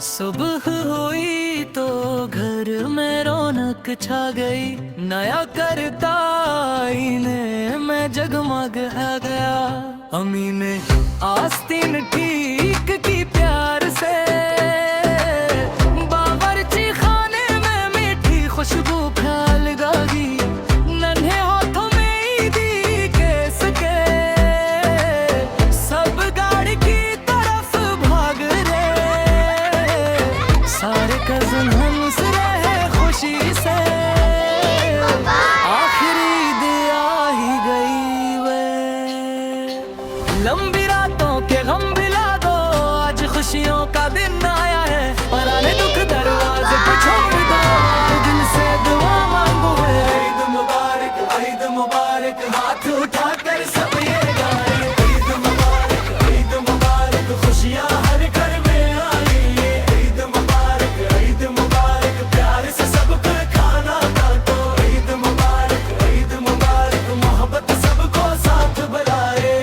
सुबह हुई तो घर में रौनक छा गई, नया करता आईने में जगमग आ गया। अम्मी ने आस्तीन ठीक की प्यार से, बावर्ची खाने में मीठी खुशबू फैल गई। नन्हे हाथों में ईदी केस के सब गाड़ी की तरफ भाग रहे। सारे कज़न हंस रहे खुशी से, आखिरी ईद आ ही गई वे। लंबी रातों के गम भुला दो, आज खुशियों का दिन आया है। पुराने दुख दरवाजे पे छोड़ दो, दिल से दुआ मांगो। ईद मुबारक, ईद मुबारक, हाथ उठाकर सब ये गाए। ईद मुबारक, ईद मुबारक, खुशियाँ हर घर में आई। ईद मुबारक, ईद मुबारक, प्यार से सबको खाना बांटो। ईद मुबारक, ईद मुबारक, मोहब्बत सबको साथ बुलाए।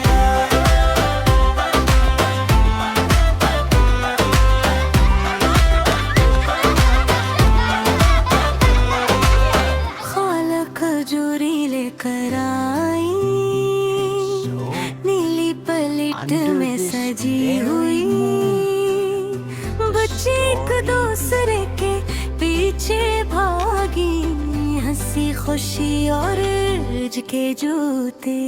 खाला खजूरी लेकर आई, नीली पलेट में सजी हुई। बच्चे एक दूसरे के पीछे भागी, हंसी खुशी और इर्ज के जूते।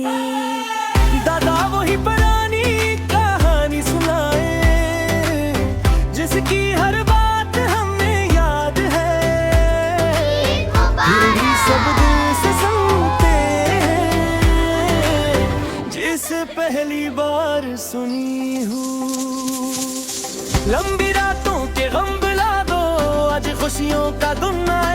दादा वही पुरानी कहानी सुनाए, जिसकी हर बात हमें याद है। फिर भी सब दिल से सुनते हैं, जिसे पहली बार सुनी हूँ। लंबी रातों के गम भुला दो, आज खुशियों का दिन आया।